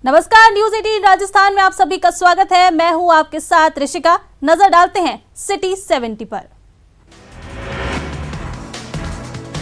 नमस्कार, न्यूज 18 राजस्थान में आप सभी का स्वागत है। मैं हूं आपके साथ ऋषिका। नजर डालते हैं सिटी 70 पर।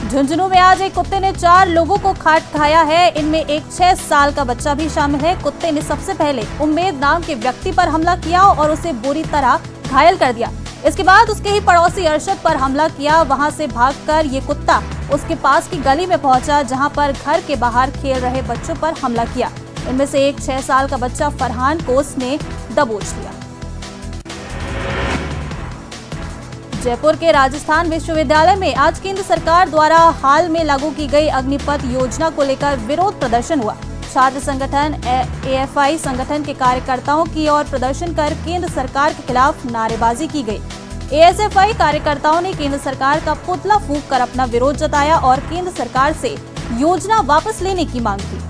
झुंझुनू में आज एक कुत्ते ने 4 लोगों को खाया है। इनमें एक 6 साल का बच्चा भी शामिल है। कुत्ते ने सबसे पहले उम्मेद नाम के व्यक्ति पर हमला किया और उसे बुरी तरह घायल कर दिया। इसके बाद उसके ही पड़ोसी अरशद पर हमला किया। वहां से भागकर ये कुत्ता उसके पास की गली में पहुंचा, जहां पर घर के बाहर खेल रहे बच्चों पर हमला किया। इनमें से एक 6 साल का बच्चा फरहान को उसने दबोच लिया। जयपुर के राजस्थान विश्वविद्यालय में आज केंद्र सरकार द्वारा हाल में लागू की गई अग्निपथ योजना को लेकर विरोध प्रदर्शन हुआ। छात्र संगठन एएफआई संगठन के कार्यकर्ताओं की ओर प्रदर्शन कर केंद्र सरकार के खिलाफ नारेबाजी की गई। एएसएफआई कार्यकर्ताओं ने केंद्र सरकार का पुतला फूंक कर अपना विरोध जताया और केंद्र सरकार से योजना वापस लेने की मांग की।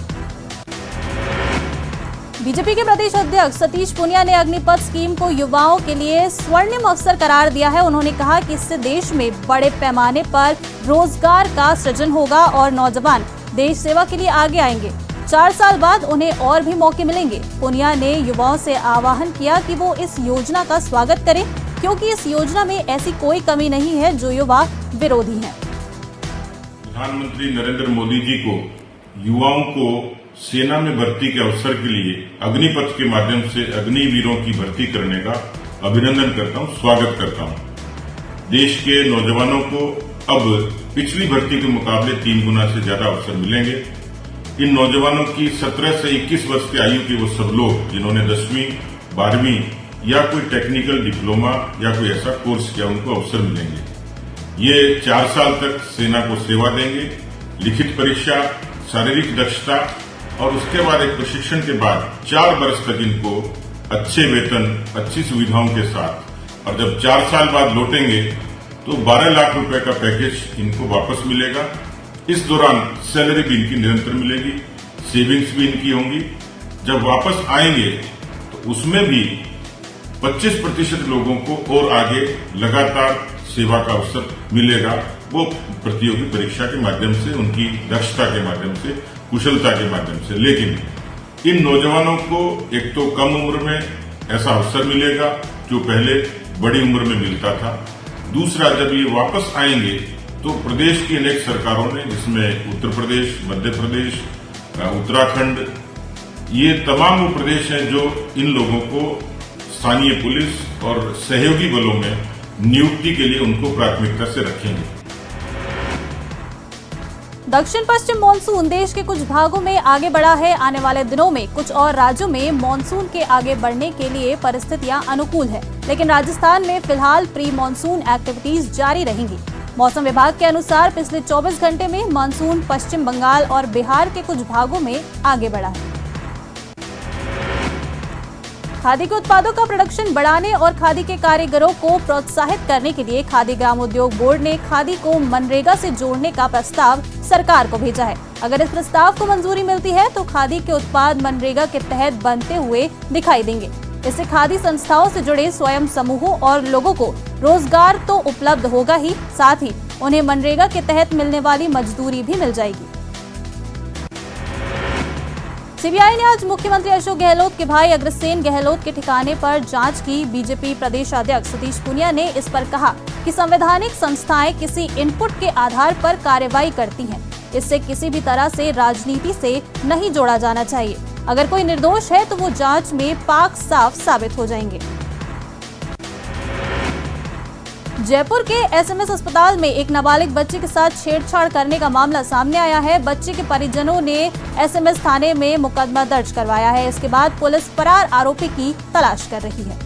बीजेपी के प्रदेश अध्यक्ष सतीश पूनिया ने अग्निपथ स्कीम को युवाओं के लिए स्वर्णिम अवसर करार दिया है। उन्होंने कहा कि इससे देश में बड़े पैमाने पर रोजगार का सृजन होगा और नौजवान देश सेवा के लिए आगे आएंगे। 4 साल बाद उन्हें और भी मौके मिलेंगे। पूनिया ने युवाओं से आह्वान किया कि वो इस योजना का स्वागत करें, क्योंकि इस योजना में ऐसी कोई कमी नहीं है जो युवा विरोधी हैं। प्रधानमंत्री नरेंद्र मोदी जी को युवाओं को सेना में भर्ती के अवसर के लिए अग्निपथ के माध्यम से अग्निवीरों की भर्ती करने का अभिनंदन करता हूं, स्वागत करता हूं। देश के नौजवानों को अब पिछली भर्ती के मुकाबले 3 गुना से ज्यादा अवसर मिलेंगे। इन नौजवानों की 17 से 21 वर्ष की आयु के वो सब लोग जिन्होंने 10वीं 12वीं या कोई टेक्निकल डिप्लोमा या कोई ऐसा कोर्स किया, उनको अवसर मिलेंगे। ये 4 साल तक सेना को सेवा देंगे। लिखित परीक्षा, शारीरिक दक्षता और उसके बाद एक प्रशिक्षण के बाद 4 वर्ष तक इनको अच्छे वेतन, अच्छी सुविधाओं के साथ, और जब 4 साल बाद लौटेंगे तो 12 लाख रुपए का पैकेज इनको वापस मिलेगा। इस दौरान सैलरी भी इनकी निरंतर मिलेगी, सेविंग्स भी इनकी होंगी। जब वापस आएंगे तो उसमें भी 25% लोगों को और आगे लगातार सेवा का अवसर मिलेगा। वो प्रतियोगी परीक्षा के माध्यम से, उनकी दक्षता के माध्यम से, कुशलता के माध्यम से। लेकिन इन नौजवानों को एक तो कम उम्र में ऐसा अवसर मिलेगा जो पहले बड़ी उम्र में मिलता था। दूसरा, जब ये वापस आएंगे तो प्रदेश की अनेक सरकारों ने, जिसमें उत्तर प्रदेश, मध्य प्रदेश, उत्तराखंड, ये तमाम वो प्रदेश हैं जो इन लोगों को स्थानीय पुलिस और सहयोगी बलों में नियुक्ति के लिए उनको प्राथमिकता से रखेंगे। दक्षिण पश्चिम मानसून देश के कुछ भागों में आगे बढ़ा है। आने वाले दिनों में कुछ और राज्यों में मानसून के आगे बढ़ने के लिए परिस्थितियां अनुकूल है, लेकिन राजस्थान में फिलहाल प्री मानसून एक्टिविटीज जारी रहेंगी। मौसम विभाग के अनुसार पिछले 24 घंटे में मानसून पश्चिम बंगाल और बिहार के कुछ भागों में आगे बढ़ा है। खादी के उत्पादों का प्रोडक्शन बढ़ाने और खादी के कारीगरों को प्रोत्साहित करने के लिए खादी ग्राम उद्योग बोर्ड ने खादी को मनरेगा से जोड़ने का प्रस्ताव सरकार को भेजा है। अगर इस प्रस्ताव को मंजूरी मिलती है तो खादी के उत्पाद मनरेगा के तहत बनते हुए दिखाई देंगे। इससे खादी संस्थाओं से जुड़े स्वयं समूहों और लोगों को रोजगार तो उपलब्ध होगा ही, साथ ही उन्हें मनरेगा के तहत मिलने वाली मजदूरी भी मिल जाएगी। सीबीआई ने आज मुख्यमंत्री अशोक गहलोत के भाई अग्रसेन गहलोत के ठिकाने पर जांच की। बीजेपी प्रदेश अध्यक्ष सतीश पूनिया ने इस पर कहा कि संवैधानिक संस्थाएं किसी इनपुट के आधार पर कार्रवाई करती हैं। इससे किसी भी तरह से राजनीति से नहीं जोड़ा जाना चाहिए। अगर कोई निर्दोष है तो वो जांच में पाक साफ साबित हो जाएंगे। जयपुर के एसएमएस अस्पताल में एक नाबालिग बच्चे के साथ छेड़छाड़ करने का मामला सामने आया है। बच्चे के परिजनों ने एसएमएस थाने में मुकदमा दर्ज करवाया है। इसके बाद पुलिस फरार आरोपी की तलाश कर रही है।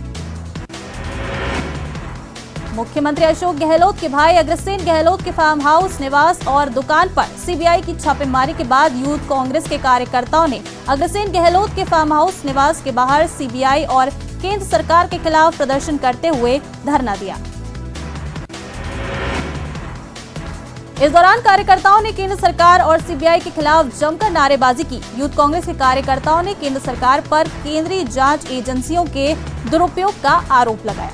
मुख्यमंत्री अशोक गहलोत के भाई अग्रसेन गहलोत के फार्म हाउस, निवास और दुकान पर सीबीआई की छापेमारी के बाद यूथ कांग्रेस के कार्यकर्ताओं ने अग्रसेन गहलोत के फार्म हाउस, निवास के बाहर सीबीआई और केंद्र सरकार के खिलाफ प्रदर्शन करते हुए धरना दिया। इस दौरान कार्यकर्ताओं ने केंद्र सरकार और सीबीआई के खिलाफ जमकर नारेबाजी की। यूथ कांग्रेस के कार्यकर्ताओं ने केंद्र सरकार पर केंद्रीय जांच एजेंसियों के दुरुपयोग का आरोप लगाया।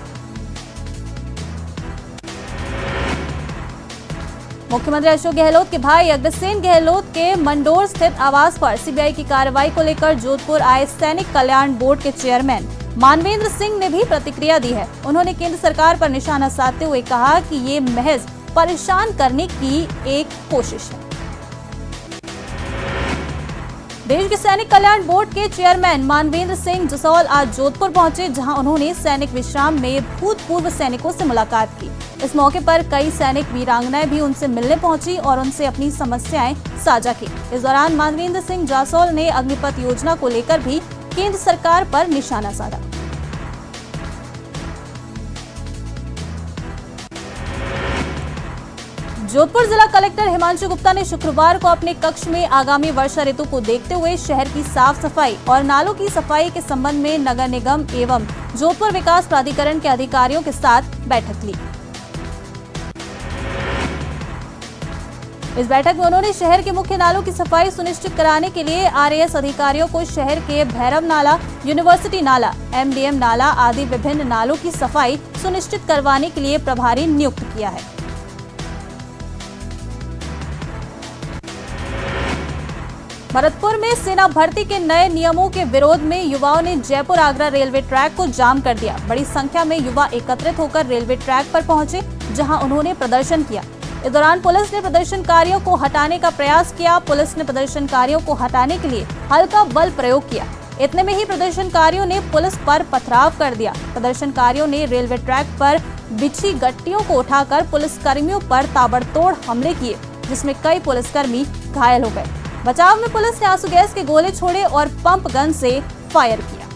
मुख्यमंत्री अशोक गहलोत के भाई अग्रसेन गहलोत के मंडोर स्थित आवास पर सीबीआई की कार्रवाई को लेकर जोधपुर आए सैनिक कल्याण बोर्ड के चेयरमैन मानवेंद्र सिंह ने भी प्रतिक्रिया दी है। उन्होंने केंद्र सरकार पर निशाना साधते हुए कहा कि ये महज परेशान करने की एक कोशिश है। देश के सैनिक कल्याण बोर्ड के चेयरमैन मानवेंद्र सिंह जसौल आज जोधपुर पहुंचे, जहां उन्होंने सैनिक विश्राम में भूतपूर्व सैनिकों से मुलाकात की। इस मौके पर कई सैनिक वीरांगनाएं भी उनसे मिलने पहुंची और उनसे अपनी समस्याएं साझा की। इस दौरान मानवेंद्र सिंह जासौल ने अग्निपथ योजना को लेकर भी केंद्र सरकार पर निशाना साधा। जोधपुर जिला कलेक्टर हिमांशु गुप्ता ने शुक्रवार को अपने कक्ष में आगामी वर्षा ऋतु को देखते हुए शहर की साफ सफाई और नालों की सफाई के संबंध में नगर निगम एवं जोधपुर विकास प्राधिकरण के अधिकारियों के साथ बैठक ली। इस बैठक में उन्होंने शहर के मुख्य नालों की सफाई सुनिश्चित कराने के लिए आरएएस अधिकारियों को शहर के भैरव नाला, यूनिवर्सिटी नाला, एमडीएम नाला आदि विभिन्न नालों की सफाई सुनिश्चित करवाने के लिए प्रभारी नियुक्त किया है। भरतपुर में सेना भर्ती के नए नियमों के विरोध में युवाओं ने जयपुर आगरा रेलवे ट्रैक को जाम कर दिया। बड़ी संख्या में युवा एकत्रित होकर रेलवे ट्रैक पर पहुंचे, जहां उन्होंने प्रदर्शन किया। इस दौरान पुलिस ने प्रदर्शनकारियों को हटाने का प्रयास किया। पुलिस ने प्रदर्शनकारियों को हटाने के लिए हल्का बल प्रयोग किया। इतने में ही प्रदर्शनकारियों ने पुलिस पर पथराव कर दिया। प्रदर्शनकारियों ने रेलवे ट्रैक पर बिछी गट्टियों को उठाकर पुलिसकर्मियों पर ताबड़तोड़ हमले किए, जिसमें कई पुलिसकर्मी घायल हो गए। बचाव में पुलिस ने आंसू गैस के गोले छोड़े और पंप गन से फायर किया।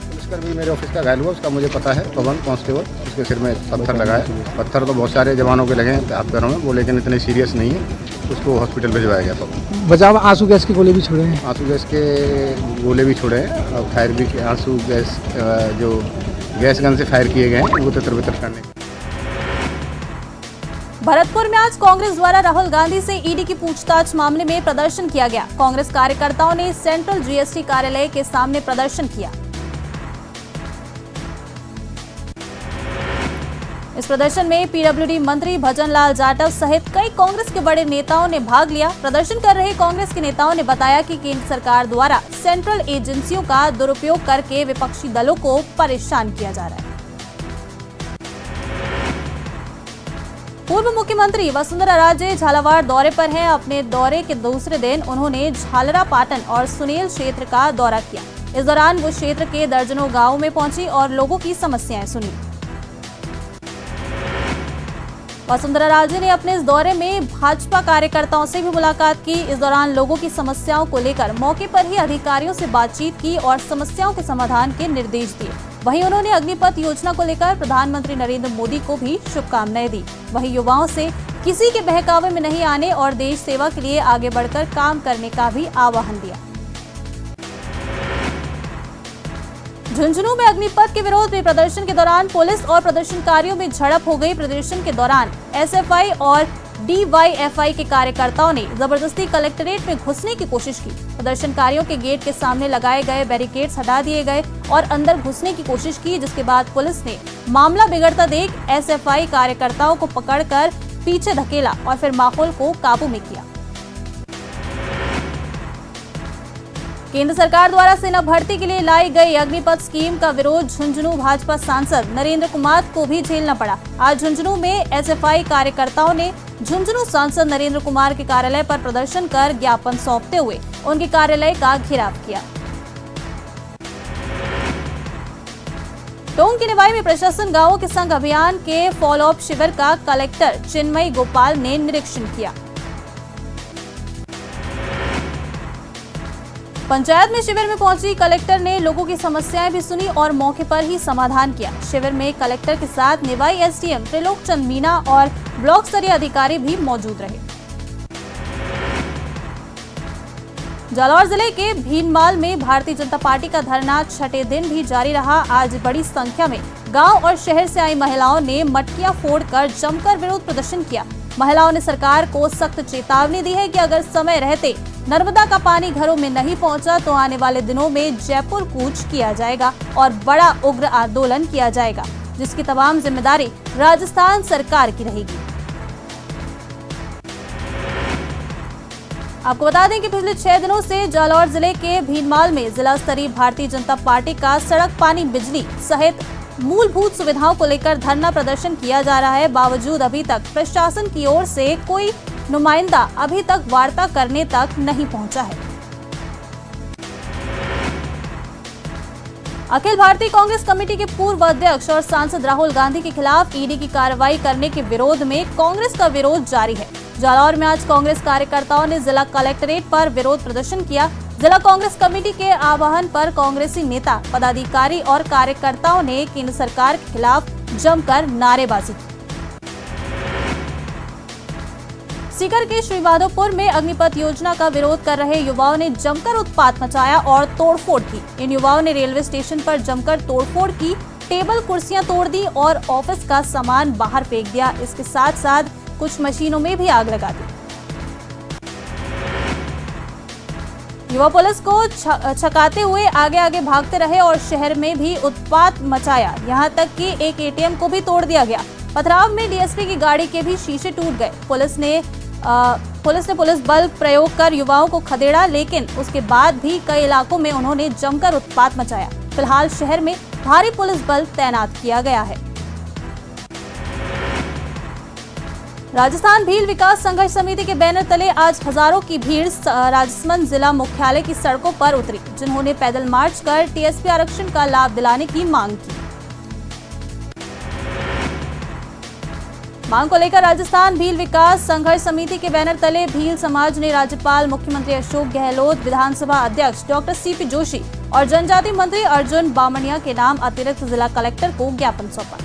पुलिसकर्मी मेरे ऑफिस का घायल हुआ, उसका मुझे पता है। पवन कांस्टेबल, उसके सिर में पत्थर लगा है। पत्थर तो बहुत सारे जवानों के लगे हैं हाथ पैरों में, वो लेकिन इतने सीरियस नहीं है। उसको हॉस्पिटल भिजवाया गया। तो बचाव आंसू गैस के गोले भी छोड़े हैं। आंसू गैस के गोले भी छोड़े हैं और फायर भी, आंसू गैस जो गैस गन से फायर किए गए हैं वो तितर बितर करने। भरतपुर में आज कांग्रेस द्वारा राहुल गांधी से ईडी की पूछताछ मामले में प्रदर्शन किया गया। कांग्रेस कार्यकर्ताओं ने सेंट्रल जीएसटी कार्यालय के सामने प्रदर्शन किया। इस प्रदर्शन में पीडब्ल्यूडी मंत्री भजन लाल जाटव सहित कई कांग्रेस के बड़े नेताओं ने भाग लिया। प्रदर्शन कर रहे कांग्रेस के नेताओं ने बताया कि केंद्र सरकार द्वारा सेंट्रल एजेंसियों का दुरुपयोग करके विपक्षी दलों को परेशान किया जा रहा है। पूर्व मुख्यमंत्री वसुंधरा राजे झालावाड़ दौरे पर हैं। अपने दौरे के दूसरे दिन उन्होंने झालरा पाटन और सुनेल क्षेत्र का दौरा किया। इस दौरान वो क्षेत्र के दर्जनों गांवों में पहुंची और लोगों की समस्याएं सुनी। वसुंधरा राजे ने अपने इस दौरे में भाजपा कार्यकर्ताओं से भी मुलाकात की। इस दौरान लोगों की समस्याओं को लेकर मौके पर ही अधिकारियों से बातचीत की और समस्याओं के समाधान के निर्देश दिए। वहीं उन्होंने अग्निपथ योजना को लेकर प्रधानमंत्री नरेंद्र मोदी को भी शुभकामनाएं दी। वहीं युवाओं से किसी के बहकावे में नहीं आने और देश सेवा के लिए आगे बढ़कर काम करने का भी आह्वान दिया। झुंझुनू में अग्निपथ के विरोध में प्रदर्शन के दौरान पुलिस और प्रदर्शनकारियों में झड़प हो गई। प्रदर्शन के दौरान एसएफआई और डीवाईएफआई के कार्यकर्ताओं ने जबरदस्ती कलेक्ट्रेट में घुसने की कोशिश की। प्रदर्शनकारियों के गेट के सामने लगाए गए बैरिकेड्स हटा दिए गए और अंदर घुसने की कोशिश की, जिसके बाद पुलिस ने मामला बिगड़ता देख एसएफआई कार्यकर्ताओं को पकड़कर पीछे धकेला और फिर माहौल को काबू में किया। केंद्र सरकार द्वारा सेना भर्ती के लिए लाई गई अग्निपथ स्कीम का विरोध झुंझुनू भाजपा सांसद नरेंद्र कुमार को भी झेलना पड़ा। आज झुंझुनू में एसएफआई कार्यकर्ताओं ने झुंझुनू सांसद नरेंद्र कुमार के कार्यालय पर प्रदर्शन कर ज्ञापन सौंपते हुए उनके कार्यालय का घेराव किया। टोंक की निवाई में प्रशासन गांवों के संग अभियान के फॉलोअप शिविर का कलेक्टर चिन्मयी गोपाल ने निरीक्षण किया। पंचायत में शिविर में पहुंची कलेक्टर ने लोगों की समस्याएं भी सुनी और मौके पर ही समाधान किया। शिविर में कलेक्टर के साथ निवाई एसडीएम त्रिलोक चंद मीना और ब्लॉक स्तरीय अधिकारी भी मौजूद रहे। जालौर जिले के भीनमाल में भारतीय जनता पार्टी का धरना छठे दिन भी जारी रहा। आज बड़ी संख्या में गांव और शहर से आई महिलाओं ने मटकियां फोड़कर जमकर विरोध प्रदर्शन किया। महिलाओं ने सरकार को सख्त चेतावनी दी है कि अगर समय रहते नर्मदा का पानी घरों में नहीं पहुंचा तो आने वाले दिनों में जयपुर कूच किया जाएगा और बड़ा उग्र आंदोलन किया जाएगा, जिसकी तमाम जिम्मेदारी राजस्थान सरकार की रहेगी। आपको बता दें कि पिछले 6 दिनों से जालौर जिले के भीनमाल में जिला स्तरीय भारतीय जनता पार्टी का सड़क, पानी, बिजली सहित मूलभूत सुविधाओं को लेकर धरना प्रदर्शन किया जा रहा है। बावजूद अभी तक प्रशासन की ओर से कोई नुमाइंदा अभी तक वार्ता करने तक नहीं पहुंचा है। अखिल भारतीय कांग्रेस कमेटी के पूर्व अध्यक्ष और सांसद राहुल गांधी के खिलाफ ईडी की कार्रवाई करने के विरोध में कांग्रेस का विरोध जारी है। जालौर में आज कांग्रेस कार्यकर्ताओं ने जिला कलेक्ट्रेट पर विरोध प्रदर्शन किया। जिला कांग्रेस कमेटी के आह्वान पर कांग्रेसी नेता, पदाधिकारी और कार्यकर्ताओं ने केंद्र सरकार के खिलाफ जमकर नारेबाजी की। सीकर के श्रीमाधोपुर में अग्निपथ योजना का विरोध कर रहे युवाओं ने जमकर उत्पात मचाया और तोड़फोड़ की। इन युवाओं ने रेलवे स्टेशन पर जमकर तोड़फोड़ की, टेबल कुर्सियां तोड़ दी और ऑफिस का सामान बाहर फेंक दिया। इसके साथ साथ कुछ मशीनों में भी आग लगा दी। युवा पुलिस को छकाते हुए आगे आगे भागते रहे और शहर में भी उत्पात मचाया। यहां तक कि एक एटीएम को भी तोड़ दिया गया। पथराव में डीएसपी की गाड़ी के भी शीशे टूट गए। पुलिस ने पुलिस बल प्रयोग कर युवाओं को खदेड़ा, लेकिन उसके बाद भी कई इलाकों में उन्होंने जमकर उत्पात मचाया। फिलहाल शहर में भारी पुलिस बल तैनात किया गया है। राजस्थान भील विकास संघर्ष समिति के बैनर तले आज हजारों की भीड़ राजसमंद जिला मुख्यालय की सड़कों पर उतरी, जिन्होंने पैदल मार्च कर टीएसपी आरक्षण का लाभ दिलाने की मांग की। मांग को लेकर राजस्थान भील विकास संघर्ष समिति के बैनर तले भील समाज ने राज्यपाल, मुख्यमंत्री अशोक गहलोत, विधानसभा अध्यक्ष डॉक्टर सीपी जोशी और जनजाति मंत्री अर्जुन बामणिया के नाम अतिरिक्त जिला कलेक्टर को ज्ञापन सौंपा।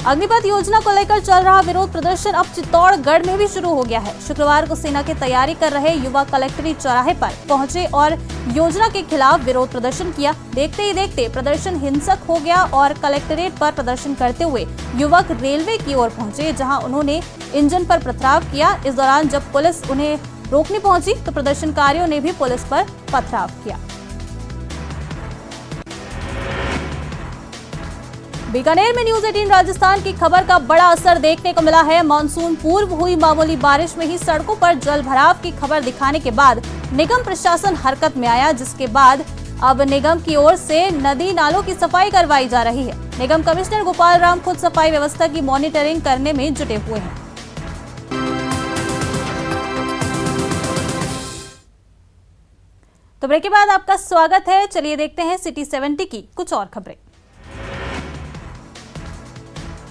अग्निपथ योजना को लेकर चल रहा विरोध प्रदर्शन अब चित्तौड़गढ़ में भी शुरू हो गया है। शुक्रवार को सेना की तैयारी कर रहे युवा कलेक्ट्रेट चौराहे पर पहुंचे और योजना के खिलाफ विरोध प्रदर्शन किया। देखते ही देखते प्रदर्शन हिंसक हो गया और कलेक्ट्रेट पर प्रदर्शन करते हुए युवक रेलवे की ओर पहुंचे, जहां उन्होंने इंजन पर पथराव किया। इस दौरान जब पुलिस उन्हें रोकने पहुंची तो प्रदर्शनकारियों ने भी पुलिस पर पथराव किया। बीकानेर में न्यूज 18 राजस्थान की खबर का बड़ा असर देखने को मिला है। मानसून पूर्व हुई मामूली बारिश में ही सड़कों पर जल भराव की खबर दिखाने के बाद निगम प्रशासन हरकत में आया, जिसके बाद अब निगम की ओर से नदी नालों की सफाई करवाई जा रही है। निगम कमिश्नर गोपाल राम खुद सफाई व्यवस्था की मॉनिटरिंग करने में जुटे हुए हैं। तो ब्रेक के बाद आपका स्वागत है। चलिए देखते हैं सिटी 70 की कुछ और खबरें।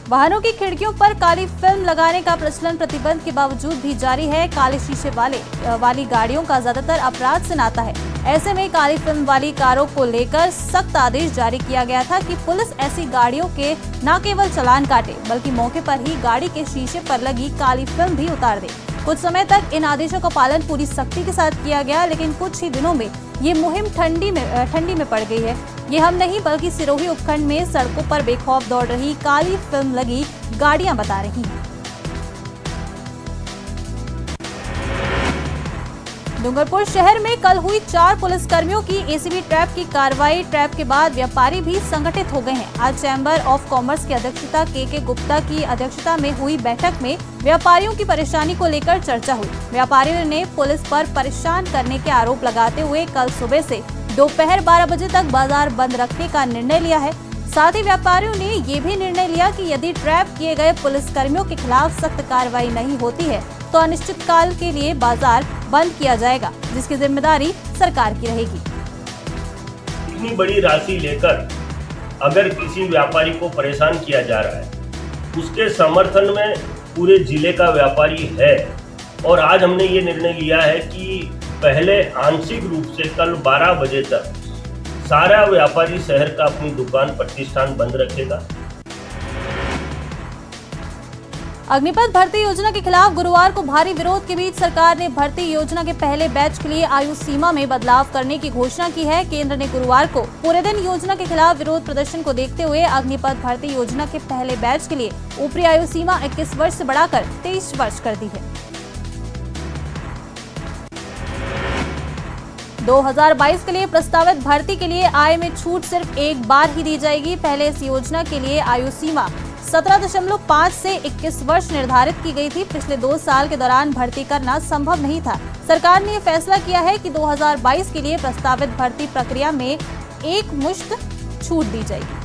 वाहनों की खिड़कियों पर काली फिल्म लगाने का प्रचलन प्रतिबंध के बावजूद भी जारी है। काले शीशे वाली गाड़ियों का ज्यादातर अपराध से नाता है। ऐसे में काली फिल्म वाली कारों को लेकर सख्त आदेश जारी किया गया था कि पुलिस ऐसी गाड़ियों के न केवल चालान काटे, बल्कि मौके पर ही गाड़ी के शीशे पर लगी काली फिल्म भी उतार दे। कुछ समय तक इन आदेशों का पालन पूरी सख्ती के साथ किया गया, लेकिन कुछ ही दिनों में ये मुहिम ठंडी में पड़ गई है। ये हम नहीं बल्कि सिरोही उपखंड में सड़कों पर बेखौफ दौड़ रही काली फिल्म लगी गाड़ियां बता रही हैं। डूंगरपुर शहर में कल हुई 4 पुलिसकर्मियों की एसीबी ट्रैप की कार्रवाई। ट्रैप के बाद व्यापारी भी संगठित हो गए हैं। आज चैम्बर ऑफ कॉमर्स की अध्यक्षता के गुप्ता की अध्यक्षता में हुई बैठक में व्यापारियों की परेशानी को लेकर चर्चा हुई। व्यापारियों ने पुलिस पर परेशान करने के आरोप लगाते हुए कल सुबह से दोपहर 12 बजे तक बाजार बंद रखने का निर्णय लिया है। साथ ही व्यापारियों ने ये भी निर्णय लिया कि यदि ट्रैप किए गए पुलिसकर्मियों के खिलाफ सख्त कार्रवाई नहीं होती है तो अनिश्चित काल के लिए बाजार बंद किया जाएगा, जिसकी जिम्मेदारी सरकार की रहेगी। इतनी बड़ी राशि लेकर अगर किसी व्यापारी को परेशान किया जा रहा है, उसके समर्थन में पूरे जिले का व्यापारी है। और आज हमने ये निर्णय लिया है कि पहले आंशिक रूप से कल 12 बजे तक सारा व्यापारी शहर का अपनी दुकान प्रतिष्ठान बंद रखेगा। अग्निपथ भर्ती योजना के खिलाफ गुरुवार को भारी विरोध के बीच सरकार ने भर्ती योजना के पहले बैच के लिए आयु सीमा में बदलाव करने की घोषणा की है। केंद्र ने गुरुवार को पूरे दिन योजना के खिलाफ विरोध प्रदर्शन को देखते हुए अग्निपथ भर्ती योजना के पहले बैच के लिए ऊपरी आयु सीमा 21 वर्ष से बढ़ाकर 23 वर्ष कर दी है। 2022 के लिए प्रस्तावित भर्ती के लिए आय में छूट सिर्फ एक बार ही दी जाएगी। पहले इस योजना के लिए आयु सीमा 17.5 से 21 वर्ष निर्धारित की गई थी। पिछले 2 साल के दौरान भर्ती करना संभव नहीं था। सरकार ने यह फैसला किया है कि 2022 के लिए प्रस्तावित भर्ती प्रक्रिया में एक मुश्त छूट दी जाएगी।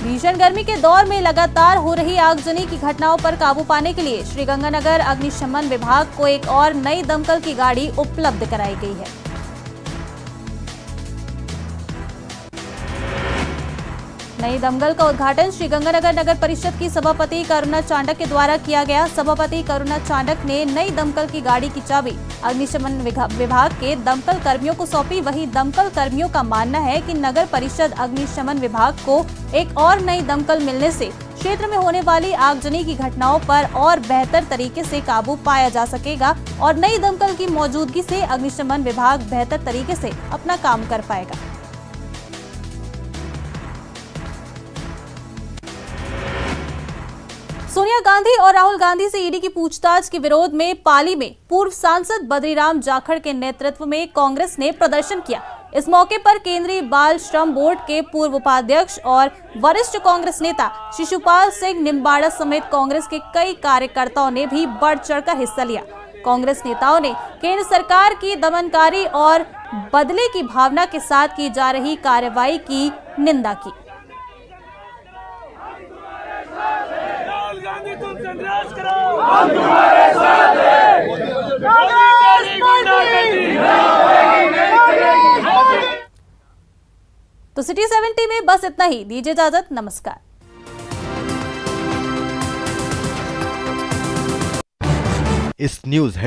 भीषण गर्मी के दौर में लगातार हो रही आगजनी की घटनाओं पर काबू पाने के लिए श्रीगंगानगर अग्निशमन विभाग को एक और नई दमकल की गाड़ी उपलब्ध कराई गई है। नई दमकल का उद्घाटन श्रीगंगानगर नगर परिषद की सभापति करुणा चांडक के द्वारा किया गया। सभापति करुणा चांडक ने नई दमकल की गाड़ी की चाबी अग्निशमन विभाग के दमकल कर्मियों को सौंपी। वहीं दमकल कर्मियों का मानना है कि नगर परिषद अग्निशमन विभाग को एक और नई दमकल मिलने से क्षेत्र में होने वाली आगजनी की घटनाओं पर और बेहतर तरीके से काबू पाया जा सकेगा और नई दमकल की मौजूदगी से अग्निशमन विभाग बेहतर तरीके से अपना काम कर पाएगा। सोनिया गांधी और राहुल गांधी से ईडी की पूछताछ के विरोध में पाली में पूर्व सांसद बद्रीराम जाखड़ के नेतृत्व में कांग्रेस ने प्रदर्शन किया। इस मौके पर केंद्रीय बाल श्रम बोर्ड के पूर्व उपाध्यक्ष और वरिष्ठ कांग्रेस नेता शिशुपाल सिंह निम्बाड़ा समेत कांग्रेस के कई कार्यकर्ताओं ने भी बढ़ चढ़कर हिस्सा लिया। कांग्रेस नेताओं ने केंद्र सरकार की दमनकारी और बदले की भावना के साथ की जा रही कार्रवाई की निंदा की। तुम संघर्ष करो, हम तुम्हारे साथ हैं। तो सिटी 70 में बस इतना ही। दीजिए इजाजत, नमस्कार। इस न्यूज